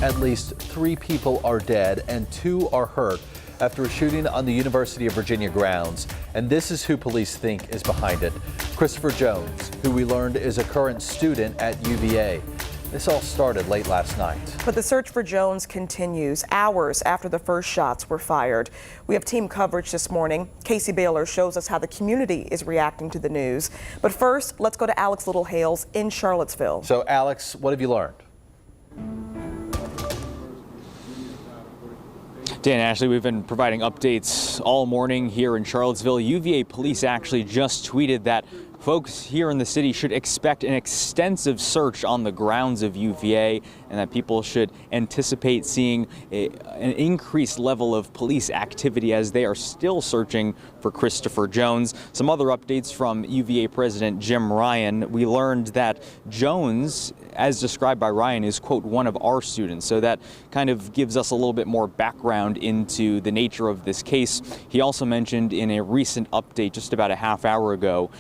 At least 3 people are dead and 2 are hurt after a shooting on the University of Virginia grounds. And this is who police think is behind it. Christopher Jones, who we learned is a current student at UVA. This all started late last night. But the search for Jones continues hours after the first shots were fired. We have team coverage this morning. Casey Baylor shows us how the community is reacting to the news. But first, let's go to Alex Littlehales in Charlottesville. So Alex, what have you learned? Dan, Ashley, we've been providing updates all morning here in Charlottesville. UVA police actually just tweeted that folks here in the city should expect an extensive search on the grounds of UVA and that people should anticipate seeing an increased level of police activity as they are still searching for Christopher Jones. Some other updates from UVA President Jim Ryan. We learned that Jones, as described by Ryan, is, quote, one of our students. So that kind of gives us a little bit more background into the nature of this case. He also mentioned in a recent update just about a half hour ago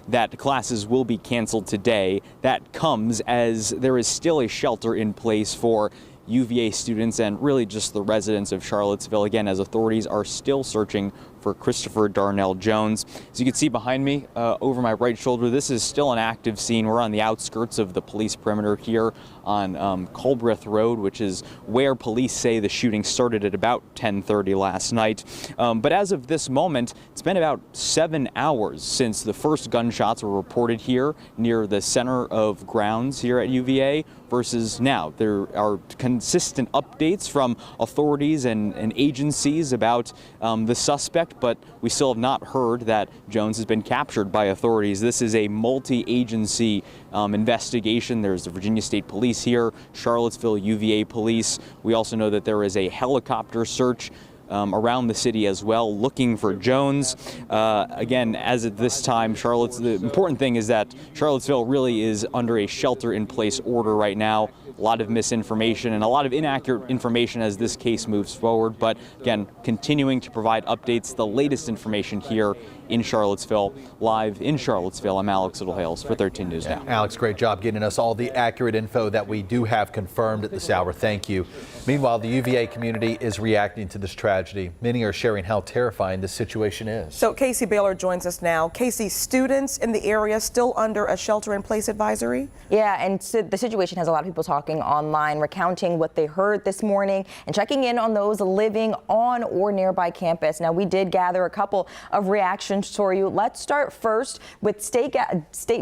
that classes will be canceled today. That comes as there is still a shelter in place for UVA students and really just the residents of Charlottesville, again, as authorities are still searching for Christopher Darnell Jones. As you can see behind me, over my right shoulder, this is still an active scene. We're on the outskirts of the police perimeter here on Culbreth Road, which is where police say the shooting started at about 10:30 last night. But as of this moment, it's been about 7 hours since the first gunshots were reported here near the center of grounds here at UVA versus now. There are consistent updates from authorities and agencies about the suspect, but we still have not heard that Jones has been captured by authorities. This is a multi-agency investigation. There's the Virginia State Police here, Charlottesville UVA Police. We also know that there is a helicopter search around the city as well, looking for Jones. Again, as at this time, the important thing is that Charlottesville really is under a shelter-in-place order right now. A lot of misinformation and a lot of inaccurate information as this case moves forward. But again, continuing to provide updates, the latest information here in Charlottesville. Live in Charlottesville, I'm Alex Littlehales for 13 News Now. Alex, great job getting us all the accurate info that we do have confirmed at this hour. Thank you. Meanwhile, the UVA community is reacting to this tragedy. Many are sharing how terrifying this situation is. So Casey Baylor joins us now. Casey, students in the area still under a shelter-in-place advisory? Yeah, and so the situation has a lot of people talking online, recounting what they heard this morning and checking in on those living on or nearby campus. Now, we did gather a couple of reactions for you. Let's start first with state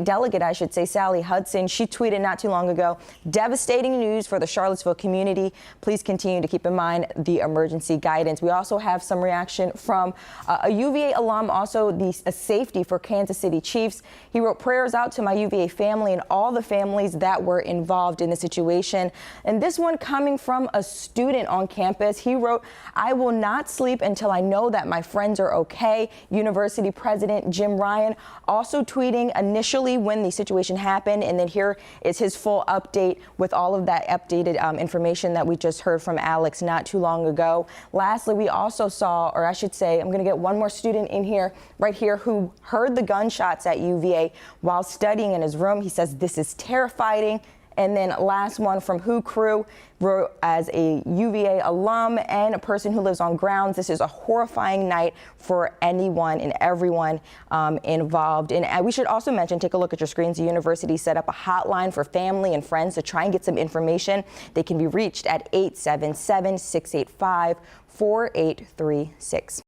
delegate, I should say, Sally Hudson. She tweeted not too long ago, devastating news for the Charlottesville community. Please continue to keep in mind the emergency guidance. We also have some reaction from a UVA alum, also the safety for Kansas City Chiefs. He wrote, prayers out to my UVA family and all the families that were involved in the situation. And this one coming from a student on campus. He wrote, I will not sleep until I know that my friends are okay. University President Jim Ryan also tweeting initially when the situation happened, and then here is his full update with all of that updated information that we just heard from Alex not too long ago. Lastly, we also saw, or I should say, I'm going to get one more student in here, right here, who heard the gunshots at UVA while studying in his room. He says this is terrifying. And then last one from Who Crew, wrote, as a UVA alum and a person who lives on grounds, this is a horrifying night for anyone and everyone involved. And we should also mention, take a look at your screens, the university set up a hotline for family and friends to try and get some information. They can be reached at 877-685-4836.